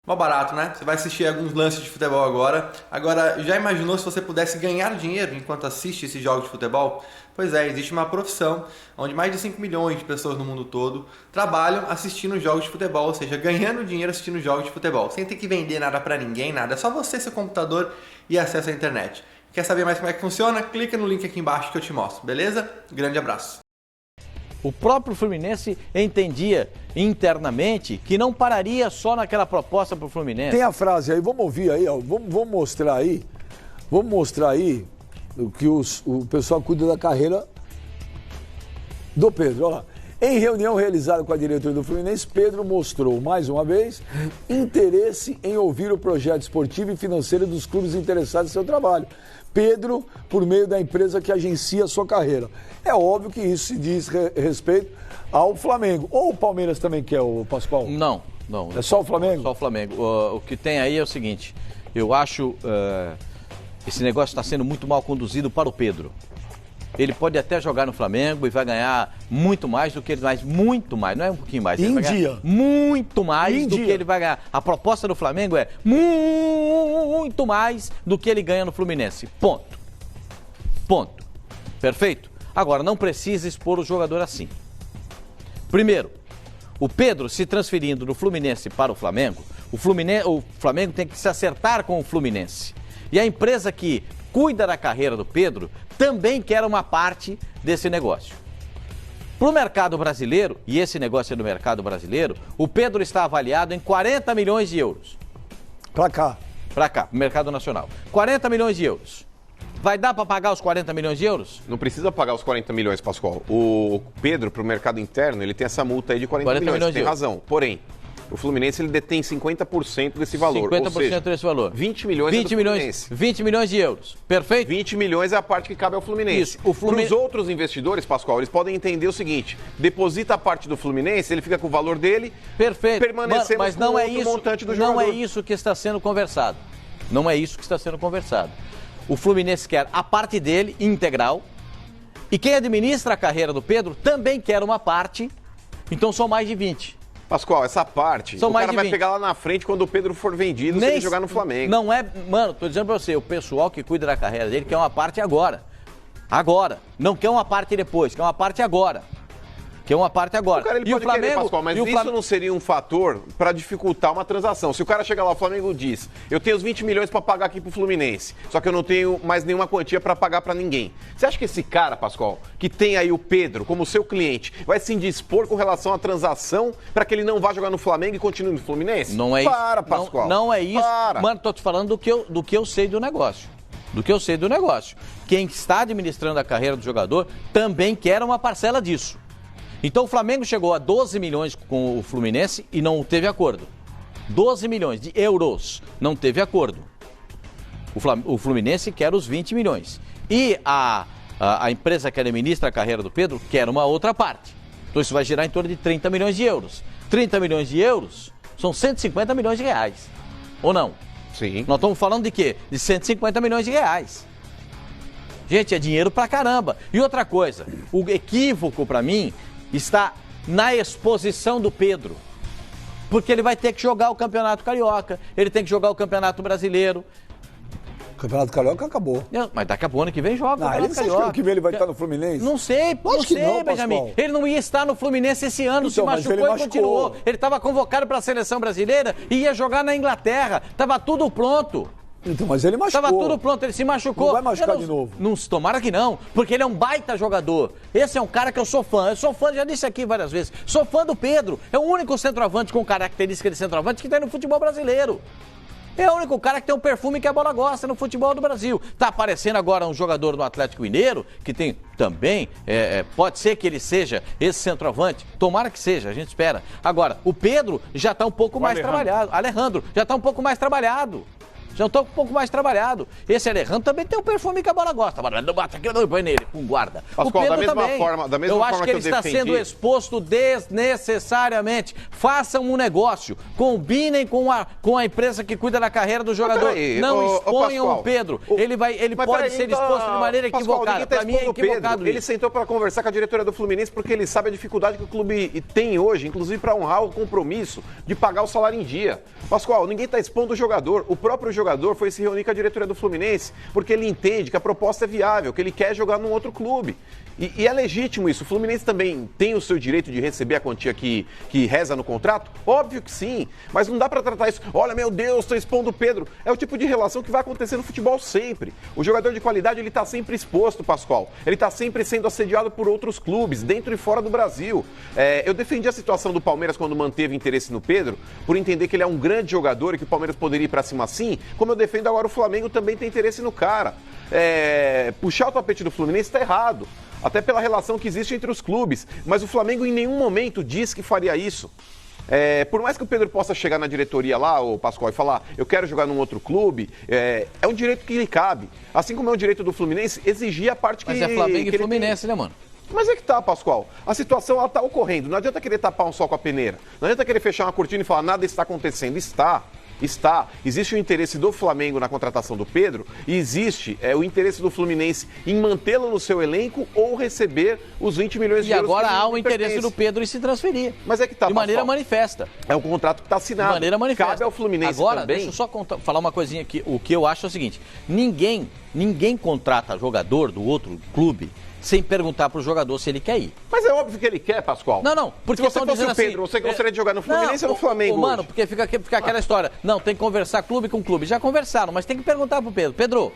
Mó barato, né? Você vai assistir alguns lances de futebol agora. Agora, já imaginou se você pudesse ganhar dinheiro enquanto assiste esses jogos de futebol? Pois é, existe uma profissão onde mais de 5 milhões de pessoas no mundo todo trabalham assistindo jogos de futebol, ou seja, ganhando dinheiro assistindo jogos de futebol, sem ter que vender nada pra ninguém, nada. É só você, seu computador e acesso à internet. Quer saber mais como é que funciona? Clica no link aqui embaixo que eu te mostro, beleza? Grande abraço. O próprio Fluminense entendia internamente que não pararia só naquela proposta para o Fluminense. Tem a frase aí, vamos ouvir aí, ó, vamos mostrar aí. Vamos mostrar aí o que o pessoal cuida da carreira do Pedro. Olha lá. Em reunião realizada com a diretoria do Fluminense, Pedro mostrou, mais uma vez, interesse em ouvir o projeto esportivo e financeiro dos clubes interessados em seu trabalho. Pedro, por meio da empresa que agencia a sua carreira. É óbvio que isso se diz respeito ao Flamengo. Ou o Palmeiras também quer, o Pascoal? Não. É só o Flamengo? Só o Flamengo. O que tem aí é o seguinte, eu acho esse negócio está sendo muito mal conduzido para o Pedro. Ele pode até jogar no Flamengo e vai ganhar muito mais do que ele vai, muito mais, não é um pouquinho mais. Em dia. Muito mais do que ele vai ganhar. A proposta do Flamengo é muito mais do que ele ganha no Fluminense. Ponto. Ponto. Perfeito? Agora, não precisa expor o jogador assim. Primeiro, o Pedro se transferindo do Fluminense para o Flamengo, o Flamengo tem que se acertar com o Fluminense. E a empresa que cuida da carreira do Pedro também quer uma parte desse negócio. Para o mercado brasileiro, e esse negócio é do mercado brasileiro, o Pedro está avaliado em 40 milhões de euros. Para cá. Para cá, no mercado nacional. 40 milhões de euros. Vai dar para pagar os 40 milhões de euros? Não precisa pagar os 40 milhões, Pascoal. O Pedro, para o mercado interno, ele tem essa multa aí de 40 milhões. Tem razão. Porém, o Fluminense ele detém 50% desse valor. 50% ou seja, desse valor. 20 milhões é do Fluminense. 20 milhões de euros. Perfeito? 20 milhões é a parte que cabe ao Fluminense. Isso. Para os outros investidores, Pascoal, eles podem entender o seguinte: deposita a parte do Fluminense, ele fica com o valor dele. Perfeito. Permanecemos mas não com é outro isso, montante do jogador. não é isso que está sendo conversado. Não é isso que está sendo conversado. O Fluminense quer a parte dele integral e quem administra a carreira do Pedro também quer uma parte. Então são mais de 20. Pascoal, essa parte, São o cara vai pegar lá na frente quando o Pedro for vendido, se ele jogar no Flamengo. Não é, mano, tô dizendo pra você, o pessoal que cuida da carreira dele quer uma parte agora. Agora. Não quer uma parte depois, quer uma parte agora. Quer uma parte agora. O cara, ele e pode o Flamengo, querer, Pascoal, mas isso não seria um fator para dificultar uma transação. Se o cara chegar lá, o Flamengo diz, eu tenho os 20 milhões para pagar aqui pro Fluminense, só que eu não tenho mais nenhuma quantia para pagar para ninguém. Você acha que esse cara, Pascoal, que tem aí o Pedro como seu cliente, vai se indispor com relação à transação para que ele não vá jogar no Flamengo e continue no Fluminense? Não é isso. Para, Pascoal. Não é isso. Para. Mano, tô te falando do que eu sei do negócio. Do que eu sei do negócio. Quem está administrando a carreira do jogador também quer uma parcela disso. Então o Flamengo chegou a 12 milhões com o Fluminense e não teve acordo. 12 milhões de euros, não teve acordo. O Fluminense quer os 20 milhões. E a empresa que administra a carreira do Pedro quer uma outra parte. Então isso vai girar em torno de 30 milhões de euros. 30 milhões de euros são 150 milhões de reais. Ou não? Sim. Nós estamos falando de quê? De 150 milhões de reais. Gente, é dinheiro pra caramba. E outra coisa, o equívoco pra mim está na exposição do Pedro. Porque ele vai ter que jogar o Campeonato Carioca, ele tem que jogar o Campeonato Brasileiro. O Campeonato Carioca acabou. Mas daqui a pouco ano que vem joga o Campeonato Carioca. Você acha que ano que vem ele vai estar no Fluminense? Não sei, Benjamin. Pascoal. Ele não ia estar no Fluminense esse ano, Então, se machucou e continuou. Ele estava convocado para a seleção brasileira e ia jogar na Inglaterra. Estava tudo pronto. Então, mas ele machucou. Estava tudo pronto, ele se machucou. Não vai machucar de novo. Não, tomara que não, porque ele é um baita jogador. Esse é um cara que eu sou fã. Eu sou fã, já disse aqui várias vezes. Sou fã do Pedro. É o único centroavante com característica de centroavante que tem no futebol brasileiro. É o único cara que tem um perfume que a bola gosta no futebol do Brasil. Tá aparecendo agora um jogador do Atlético Mineiro, que tem também, pode ser que ele seja esse centroavante. Tomara que seja, a gente espera. Agora, o Pedro já tá um pouco mais trabalhado. Alejandro já tá um pouco mais trabalhado. Já estão um pouco mais trabalhado. Esse Alejandro também tem um perfume que a bola gosta. A bola não bate aqui, não põe nele, com guarda. Pascoal, o Pedro da mesma também. forma eu acho que ele está defendi... sendo exposto desnecessariamente. Façam um negócio. Combinem com a empresa que cuida da carreira do jogador. Não exponham o Pedro. Ele pode ser exposto de maneira equivocada. Para mim é equivocado. Ele sentou para conversar com a diretoria do Fluminense porque ele sabe a dificuldade que o clube tem hoje, inclusive para honrar o compromisso de pagar o salário em dia. Pascoal, ninguém está expondo o jogador. O próprio jogador foi se reunir com a diretoria do Fluminense porque ele entende que a proposta é viável, que ele quer jogar num outro clube. E é legítimo isso. O Fluminense também tem o seu direito de receber a quantia que reza no contrato? Óbvio que sim. Mas não dá para tratar isso. Olha, meu Deus, estou expondo o Pedro. É o tipo de relação que vai acontecer no futebol sempre. O jogador de qualidade, ele está sempre exposto, Pascoal. Ele está sempre sendo assediado por outros clubes, dentro e fora do Brasil. Eu defendi a situação do Palmeiras quando manteve interesse no Pedro, por entender que ele é um grande jogador e que o Palmeiras poderia ir para cima assim, como eu defendo agora o Flamengo também tem interesse no cara. Puxar o tapete do Fluminense está errado. Até pela relação que existe entre os clubes. Mas o Flamengo em nenhum momento disse que faria isso. Por mais que o Pedro possa chegar na diretoria lá, o Pascoal, e falar, eu quero jogar num outro clube, é um direito que lhe cabe. Assim como é um direito do Fluminense, exigir a parte que... Mas é Flamengo e Fluminense, né, mano? Mas é que tá, Pascoal. A situação, ela tá ocorrendo. Não adianta querer tapar um sol com a peneira. Não adianta querer fechar uma cortina e falar, nada está acontecendo. Está. Existe o interesse do Flamengo na contratação do Pedro e existe o interesse do Fluminense em mantê-lo no seu elenco ou receber os 20 milhões de euros. E agora há o interesse do Pedro em se transferir. Mas é que tá, de maneira manifesta. É um contrato que está assinado. De maneira manifesta. Cabe ao Fluminense agora, também. deixa eu só falar uma coisinha aqui. O que eu acho é o seguinte, ninguém contrata jogador do outro clube sem perguntar pro jogador se ele quer ir. Mas é óbvio que ele quer, Pascoal. Não, porque se você fosse o Pedro, você gostaria de jogar no Fluminense ou no Flamengo mano, hoje? porque fica aquela história. Não, tem que conversar clube com clube. Já conversaram, mas tem que perguntar pro Pedro. Pedro,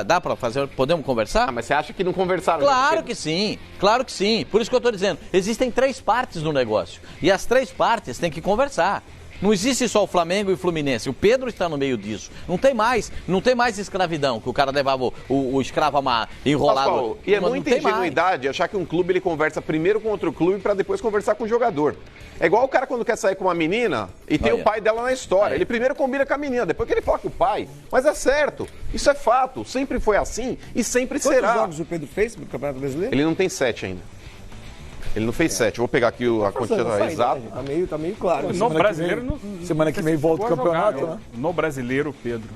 dá pra fazer, podemos conversar? Mas você acha que não conversaram? Claro que sim, claro que sim. Por isso que eu tô dizendo, existem 3 partes no negócio. E as 3 partes têm que conversar. Não existe só o Flamengo e o Fluminense. O Pedro está no meio disso. Não tem mais escravidão, que o cara levava o escravo enrolado. Pascoal, e é muita ingenuidade achar que um clube ele conversa primeiro com outro clube para depois conversar com o jogador. É igual o cara quando quer sair com uma menina e tem o pai dela na história. Ele primeiro combina com a menina, depois que ele fala com o pai. Mas é certo, isso é fato. Sempre foi assim e sempre será. Quantos jogos o Pedro fez no Campeonato Brasileiro? Ele não tem 7 ainda. Ele não fez 7. Vou pegar aqui a quantidade exata. Tá meio claro. No brasileiro... Semana que vem volta o campeonato, né? No brasileiro, Pedro.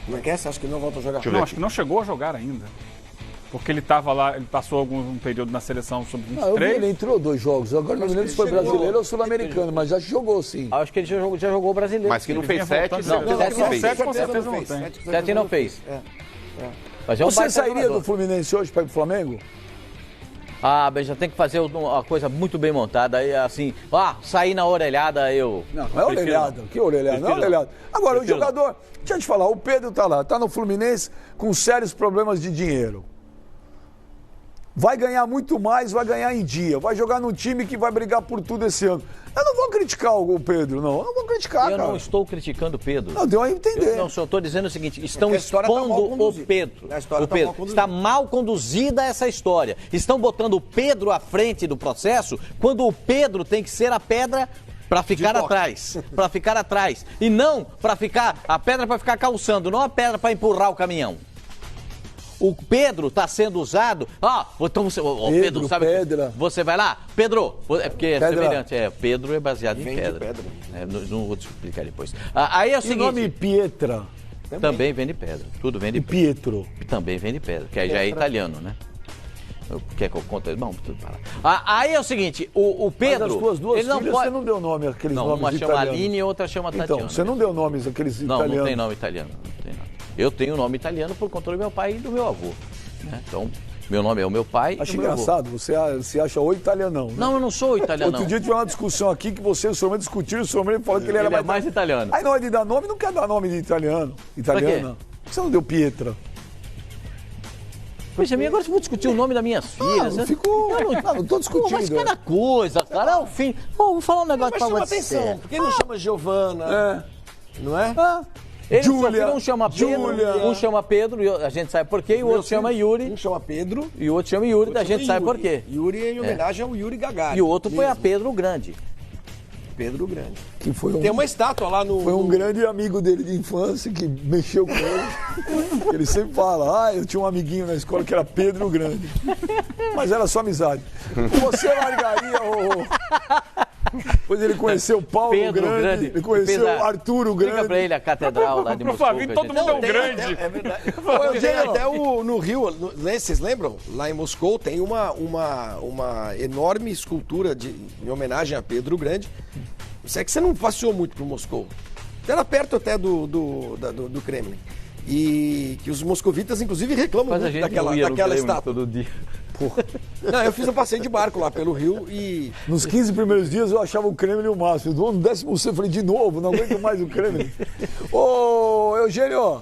Como é que é? Você acha que não volta a jogar? Não, acho que não chegou a jogar ainda. Porque ele estava lá, ele passou um período na seleção sub-23. Ele entrou 2 jogos. Agora não me lembro se foi brasileiro ou sul-americano, mas já jogou sim. Acho que ele já jogou brasileiro. Mas que não fez 7, não, 7 com certeza não tem. 7 não fez. Você sairia do Fluminense hoje para ir pro Flamengo? Ah, já tem que fazer uma coisa muito bem montada. Aí, assim, sair na orelhada, eu... Não é orelhada. Que orelhada? Não é orelhada. Agora, o jogador... Deixa eu te falar, o Pedro tá lá, tá no Fluminense com sérios problemas de dinheiro. Vai ganhar muito mais, vai ganhar em dia. Vai jogar num time que vai brigar por tudo esse ano. Eu não vou criticar o Pedro, não. Eu não vou criticar, cara. Eu não estou criticando o Pedro. Não, deu a entender. Eu só estou dizendo o seguinte, estão expondo o Pedro. O Pedro. Está mal conduzida essa história. Estão botando o Pedro à frente do processo, quando o Pedro tem que ser a pedra para ficar atrás. Para ficar atrás. E não para ficar... A pedra para ficar calçando, não a pedra para empurrar o caminhão. O Pedro está sendo usado. Então você. Pedro, sabe? Pedra. Você vai lá? Pedro, é porque é pedra. semelhante. Pedro é baseado em pedra. Não vou te explicar depois. Aí é o seguinte. O nome Pietra? Também vem de pedra. Tudo vem de pedra. Pietro? Também vem de pedra, que aí já é italiano, né? Quer que eu conte? Bom, tudo para. Aí é o seguinte, o Pedro... Mas as tuas duas ele não filhas, pode... você não deu nome àqueles não, nomes italianos. Uma chama Aline e outra chama Tatiana. Então, você não deu nomes àqueles italianos. Não tem nome italiano. Não tem nome. Eu tenho nome italiano por conta do meu pai e do meu avô. Né? Então, meu nome é o meu pai Acho e o meu engraçado, avô. você acha o italianão, né? Não, eu não sou italiano. Outro dia tive uma discussão aqui que você e o senhor discutiram, o senhor falou que ele era mais italiano. Aí na hora de dar nome, não quer dar nome de italiano. Italiana. Por que você não deu Pietra? Pois é, agora eu vou discutir o nome das minhas filhas. Não tô discutindo. Mas cada coisa, cara, é o fim. Vou falar um negócio pra você. Atenção, por que não chama Giovana? Não é? Um chama Pedro, um chama Pedro, a gente sabe por quê, e o outro chama Yuri. Um chama Pedro. E o outro chama Yuri, a gente sabe por quê. Yuri em homenagem ao Yuri Gagarin. E o outro foi a Pedro o Grande. Pedro Grande. Que foi Tem uma estátua lá no... Foi um grande amigo dele de infância que mexeu com ele. Ele sempre fala, eu tinha um amiguinho na escola que era Pedro Grande. Mas era só amizade. Você largaria Depois ele conheceu o Paulo Pedro Grande, ele conheceu o Arturo Grande. Liga pra ele a catedral lá de Pro Moscou. Flavinho, todo mundo é um grande. É verdade. Tem até no Rio, vocês lembram? Lá em Moscou tem uma enorme escultura em homenagem a Pedro Grande. É que você não passeou muito por Moscou. Era perto até do Kremlin. E que os moscovitas, inclusive, reclamam muito daquela estátua. Todo dia. Porra. Não, eu fiz um passeio de barco lá pelo Rio e... Nos 15 primeiros dias eu achava o Kremlin o máximo. No 10º eu falei, de novo, não aguento mais o Kremlin. Ô, Eugênio,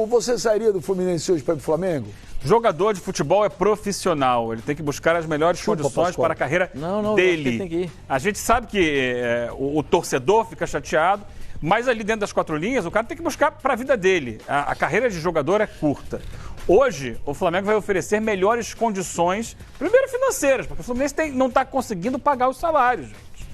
você sairia do Fluminense hoje para ir pro Flamengo? Jogador de futebol é profissional, ele tem que buscar as melhores condições Pascoal. para a carreira Não, dele. acho que tem que ir. A gente sabe que o torcedor fica chateado, mas ali dentro das 4 linhas, o cara tem que buscar para a vida dele. A carreira de jogador é curta. Hoje, o Flamengo vai oferecer melhores condições, primeiro financeiras, porque o Fluminense não está conseguindo pagar os salários, gente.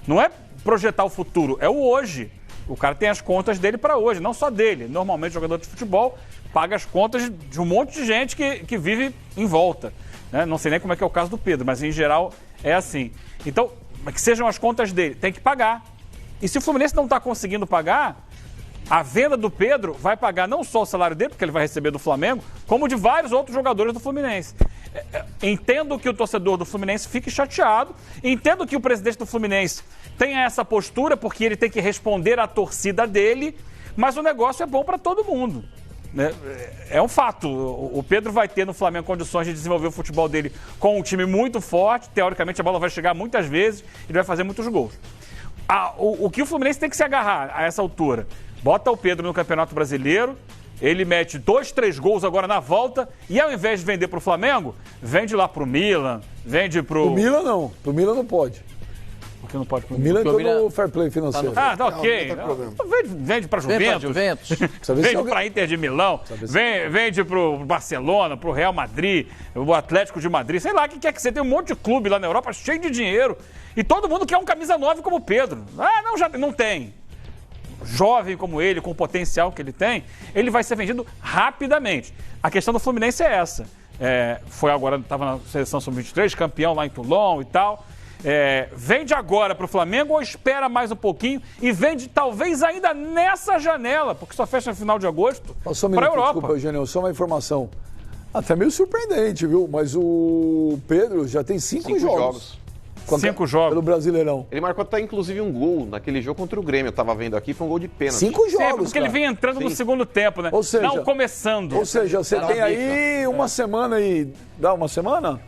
Não é projetar o futuro, é o hoje. O cara tem as contas dele para hoje, não só dele. Normalmente, o jogador de futebol paga as contas de um monte de gente que vive em volta. Né? Não sei nem como é que é o caso do Pedro, mas em geral é assim. Então, que sejam as contas dele, tem que pagar. E se o Fluminense não está conseguindo pagar, a venda do Pedro vai pagar não só o salário dele, porque ele vai receber do Flamengo, como de vários outros jogadores do Fluminense. Entendo que o torcedor do Fluminense fique chateado, entendo que o presidente do Fluminense tenha essa postura, porque ele tem que responder à torcida dele, mas o negócio é bom para todo mundo. É um fato. O Pedro vai ter no Flamengo condições de desenvolver o futebol dele com um time muito forte, teoricamente a bola vai chegar muitas vezes, ele vai fazer muitos gols. O que o Fluminense tem que se agarrar a essa altura? Bota o Pedro no Campeonato Brasileiro, ele mete 2, 3 gols agora na volta e ao invés de vender pro Flamengo, vende lá pro Milan, vende pro... O Milan não, pro Milan não pode. Por que não pode pro O Milan Porque o entrou Milan- no fair play financeiro. Ah, tá ok. Vende pra Juventus. Precisa ver se Vende alguém- para Inter de Milão, vende pro Barcelona, pro Real Madrid, o Atlético de Madrid, sei lá, o que quer que você tem um monte de clube lá na Europa cheio de dinheiro e todo mundo quer um camisa 9 como o Pedro. Não, já não tem. Jovem como ele, com o potencial que ele tem, ele vai ser vendido rapidamente. A questão do Fluminense é essa. Foi agora, estava na seleção sub-23, campeão lá em Toulon e tal. Vende agora para o Flamengo ou espera mais um pouquinho e vende talvez ainda nessa janela, porque só fecha no final de agosto, Só um para a minuto, Europa. desculpa, Eugênio, só uma informação. Até meio surpreendente, viu? Mas o Pedro já tem 5 jogos. 5 jogos. Pelo Brasileirão. Ele marcou até, inclusive, um gol naquele jogo contra o Grêmio. Eu tava vendo aqui, foi um gol de pênalti. 5 Sempre, jogos, porque ele vem entrando no segundo tempo, né? Ou seja- não começando. Ou seja, você tem aí uma semana e... Dá uma semana?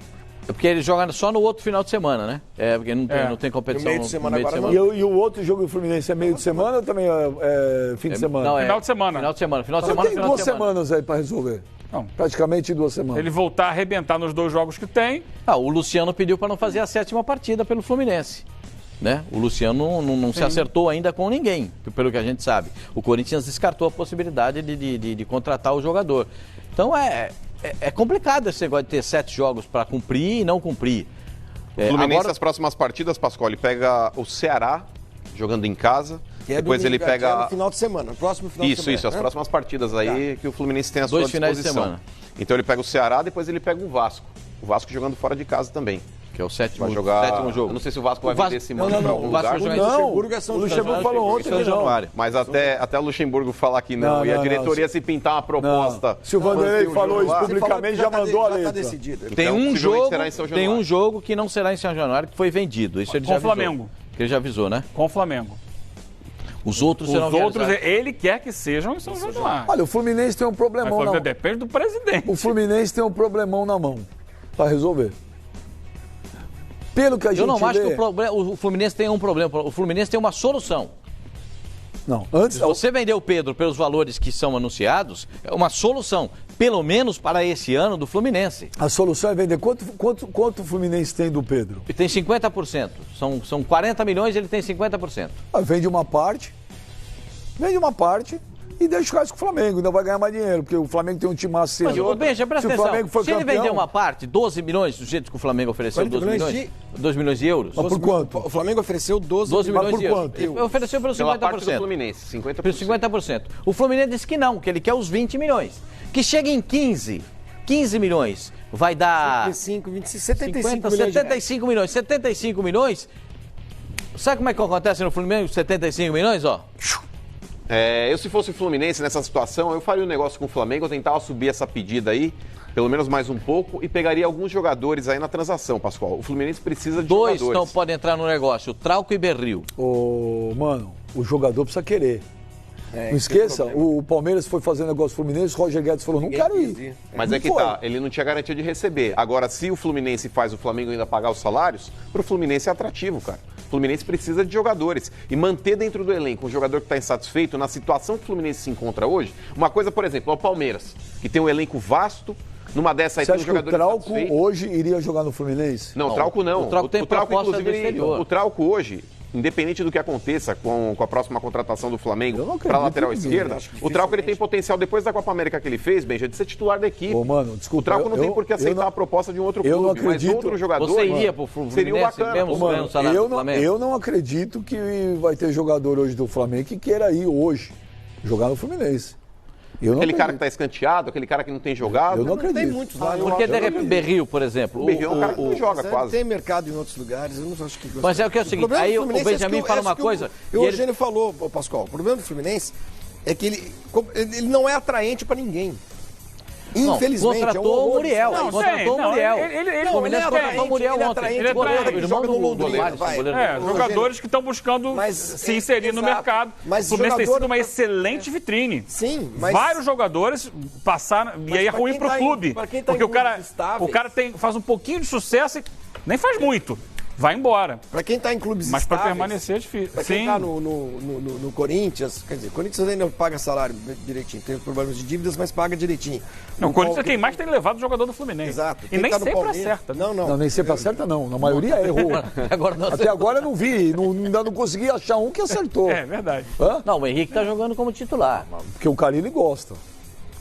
É porque ele joga só no outro final de semana, né? Porque não tem competição No meio de semana meio agora E o outro jogo do Fluminense é meio de semana ou também é fim de semana? Não, Final de semana. Final de semana. Final de Então semana, tem final 2 de semana. semanas aí pra resolver. Não. Praticamente 2 semanas. Ele voltar a arrebentar nos 2 jogos que tem. O Luciano pediu para não fazer a 7ª partida pelo Fluminense. Né? O Luciano não se acertou ainda com ninguém, pelo que a gente sabe. O Corinthians descartou a possibilidade de contratar o jogador. Então é complicado esse negócio de ter 7 jogos para cumprir e não cumprir. O Fluminense, nas próximas partidas, Pascoal, ele pega o Ceará, jogando em casa. Que é Depois domingo, ele que é pega... no final de semana, no próximo final de semana. Isso, as né? próximas partidas aí que o Fluminense tem à sua 2 finais de disposição. semana. Então ele pega o Ceará, depois ele pega o Vasco. O Vasco jogando fora de casa também. Que é o 7º Vai jogar... jogo. Eu não sei se o Vasco vai O Vasco- vender esse não, mano não, pra não, algum o Vasco lugar. vai Não, Luxemburgo é São o Luxemburgo Januário. falou ontem São que não. Januário. Mas até o Luxemburgo falar que não, Não, e a não, diretoria não. se pintar uma proposta... Se o Vanderlei falou isso Você falou publicamente, que já mandou a Já letra. está decidido. Tem Então, um possivelmente jogo, será em São tem Januário. um jogo que não será em São Januário, que foi vendido. Isso ele Com já o avisou. Flamengo. Que ele já avisou, né? Com o Flamengo. Os outros serão Os outros, realizados. ele quer que sejam em São Januário. Olha, o Fluminense tem um problemão Mas na mão. depende do presidente. O Fluminense tem um problemão na mão para resolver. Pelo que a gente Eu não acho lê... que o Fluminense tem um problema. O Fluminense tem uma solução. Não, antes... Se você vender o Pedro pelos valores que são anunciados, é uma solução, pelo menos para esse ano, do Fluminense. A solução é vender. Quanto o Fluminense tem do Pedro? E tem 50%. São 40 milhões e ele tem 50%. Vende uma parte. Vende uma parte. e deixa o resto com o Flamengo, ainda vai ganhar mais dinheiro, porque o Flamengo tem um time massa. Mas, Benja, presta Se o Flamengo atenção, for se ele campeão- vender uma parte, 12 milhões, do jeito que o Flamengo ofereceu, 40 12 milhões milhões, 2 milhões de euros. Mas por quanto? O Flamengo ofereceu 12 12 Mas milhões por de euros. quanto? Ele ofereceu pelo 50%. Pela parte do Fluminense, 50%. Pelo 50%. O Fluminense disse que não, que ele quer os 20 milhões. Que chega em 15 milhões, vai dar 25, 26, 75 50, milhões de reais. 75 milhões. 75 milhões, sabe como é que acontece no Fluminense, 75 milhões, ó? Eu, se fosse o Fluminense nessa situação, eu faria um negócio com o Flamengo, eu tentava subir essa pedida aí, pelo menos mais um pouco, e pegaria alguns jogadores aí na transação, Pascoal. O Fluminense precisa de Dois jogadores. não podem entrar no negócio, Trauco e Berril. Mano, o jogador precisa querer. Não esqueça, o Palmeiras foi fazer negócio com o Fluminense, o Roger Guedes falou, não quero ir. Mas Não é que foi. tá, ele não tinha garantia de receber. Agora, se o Fluminense faz o Flamengo ainda pagar os salários, pro Fluminense é atrativo, cara. O Fluminense precisa de jogadores. E manter dentro do elenco um jogador que está insatisfeito, na situação que o Fluminense se encontra hoje, uma coisa, por exemplo, é o Palmeiras, que tem um elenco vasto, numa dessa aí Você tem um acha que o jogador Trauco insatisfeito. hoje iria jogar no Fluminense? Não, o Trauco não. O Trauco tem proposta do exterior. O Trauco hoje, independente do que aconteça com a próxima contratação do Eu Flamengo não acredito para lateral em ninguém, esquerda, acho que o Trauco ele tem potencial, depois da Copa América que ele fez, Benja, de ser titular da equipe. Ô, mano, desculpa, o Trauco não tem por que aceitar não- a proposta de um outro eu não clube, mas acredito- outro jogador Você iria pro seria Fluminense o bacana. mesmo? pô. Mano, Mano, salário do eu Flamengo. não acredito que vai ter jogador hoje do Flamengo que queira ir hoje jogar no Fluminense. Eu não Aquele cara que acredito. está escanteado, aquele cara que não tem jogado. Eu não Tem acredito. muitos lá. Porque de repente, Berril, por exemplo. O Berril é um cara que não joga Mas quase. tem mercado em outros lugares, eu não acho que... Mas é o que é o seguinte, problema aí do o Fluminense é Benjamin que fala é uma que coisa, O e ele- Eugênio falou, Pascoal, o problema do Fluminense é que ele não é atraente para ninguém. Não, Infelizmente, contratou é um horror. o Muriel. Não, contratou sei, o Muriel. ele O Fluminense não é contratou atraente, o Muriel ele é ontem. atraente, Ele é goleiro, irmão joga do no Londrina, goleiro, vai. goleiro. jogadores que estão buscando Mas, se inserir no exato. mercado. Mas o Fluminense tem jogador- sido uma excelente vitrine. Sim, mas... Vários jogadores passaram, e aí é pra ruim quem pro tá em- clube. pra quem tá em Porque o cara, clubes estáveis- faz um pouquinho de sucesso e nem faz muito. Vai embora. Para quem está em clubes Mas para estáveis, permanecer é difícil. Para quem Sim. está no Corinthians, quer dizer, o Corinthians ainda paga salário direitinho, tem problemas de dívidas, mas paga direitinho. Não, o Corinthians é quem mais tem levado o jogador do Fluminense. Exato. E Quem nem tá no sempre Palmeiras- acerta. Não, Não, nem sempre acerta, não. Na maioria errou. Agora não Até agora eu não vi, ainda não consegui achar um que acertou. É verdade. Hã? Não, o Henrique tá jogando como titular. Porque o Carille gosta.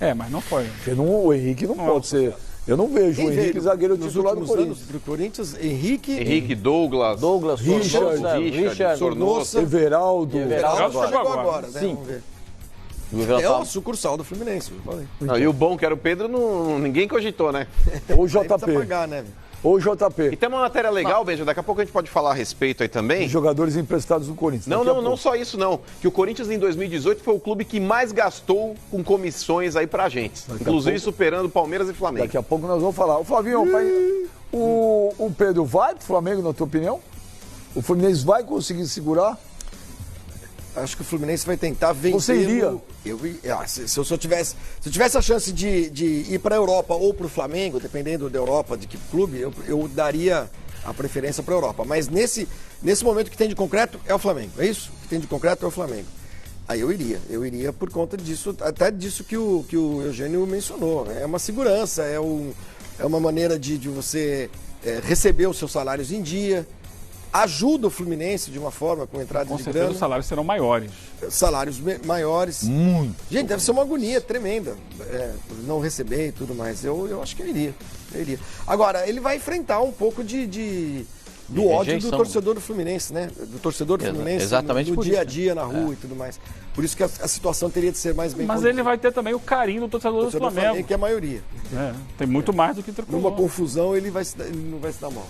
É, mas não foi. Porque o Henrique não pode ser. Eu não vejo Quem o Henrique veio zagueiro nos titular do últimos anos Corinthians. do Corinthians, Henrique, Douglas, Richard, Richard, Sornosa, Everaldo. Everaldo chegou chegou agora, né? Sim. Vamos ver. o É o sucursal do Fluminense, eu falei. Não, e o bom que era o Pedro, ninguém cogitou, né? Ou Aí precisa JP. pagar, né? Ou E JP. tem uma matéria legal, Benja, daqui a pouco a gente pode falar a respeito aí também. Jogadores emprestados do Corinthians. Não, Daqui a não pouco. só isso não. Que o Corinthians em 2018 foi o clube que mais gastou com comissões aí pra gente. Daqui a Inclusive pouco- superando Palmeiras e Flamengo. Daqui a pouco nós vamos falar. O Flavinho, o Pedro vai pro Flamengo, na tua opinião? O Fluminense vai conseguir segurar? Acho que o Fluminense vai tentar vencer. Você iria? Se eu tivesse a chance de ir para a Europa ou para o Flamengo, dependendo da Europa, de que clube, eu daria a preferência para a Europa. Mas nesse momento que tem de concreto é o Flamengo. É isso? O que tem de concreto é o Flamengo. Aí eu iria por conta disso, até disso que o Eugênio mencionou. É uma segurança, é uma maneira de você receber os seus salários em dia. Ajuda o Fluminense de uma forma, com entrada Com de certeza grana. os salários serão maiores. Salários maiores. Muito. Gente, deve ser uma agonia tremenda por não receber e tudo mais. Eu acho que eu iria. Agora, ele vai enfrentar um pouco do ódio do rejeição. torcedor do Fluminense, né? Do torcedor do Fluminense exatamente no por dia a isso, né? dia, na rua e tudo mais. Por isso que a situação teria de ser mais bem Mas conduzida. ele vai ter também o carinho do torcedor do torcedor Flamengo. que é a maioria. É, tem muito mais do que o Numa tricolor. confusão, ele não vai se dar mal.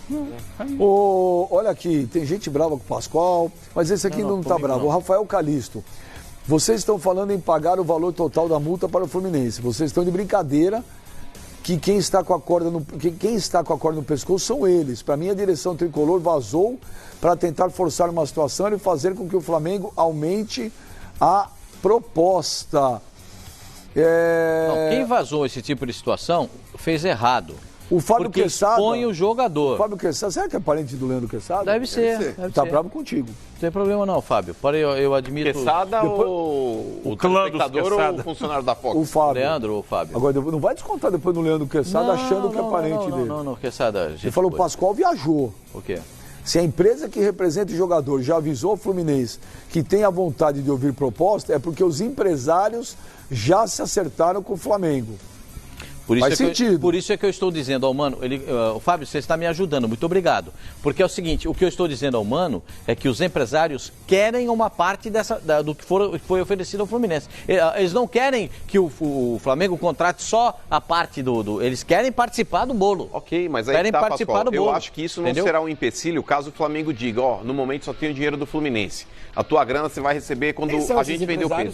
Olha aqui, tem gente brava com o Pascoal, mas esse aqui não tá bravo. O Rafael Calisto. Vocês estão falando em pagar o valor total da multa para o Fluminense. Vocês estão de brincadeira que quem está com a corda no pescoço são eles. Para mim, a direção tricolor vazou para tentar forçar uma situação e fazer com que o Flamengo aumente a proposta. Não, quem vazou esse tipo de situação fez errado. O Fábio Porque Quesada. expõe o jogador. O Fábio Quesada, será que é parente do Leandro Quesada? Deve ser. Tá bravo contigo. Não tem problema não, Fábio. Eu admito Quesada Depois- ou o clã dos telespectador ou Quesada. o funcionário da Fox? O o Fábio. Leandro ou o Fábio. Agora, não vai descontar depois no Leandro Quesada achando que é parente dele. Não, Quesada. Ele falou, o Pascoal viajou. O quê? Se a empresa que representa o jogador já avisou o Fluminense que tem a vontade de ouvir proposta, é porque os empresários já se acertaram com o Flamengo. Faz sentido. Por isso é que eu estou dizendo ao Mano, Fábio, você está me ajudando, muito obrigado. Porque é o seguinte, o que eu estou dizendo ao Mano é que os empresários querem uma parte do que foi oferecido ao Fluminense. Eles não querem que o Flamengo contrate só a parte eles querem participar do bolo. Ok, mas aí querem participar do bolo. Eu acho que isso não será um empecilho caso o Flamengo diga, no momento só tem o dinheiro do Fluminense. A tua grana você vai receber quando a gente vender o Pedro.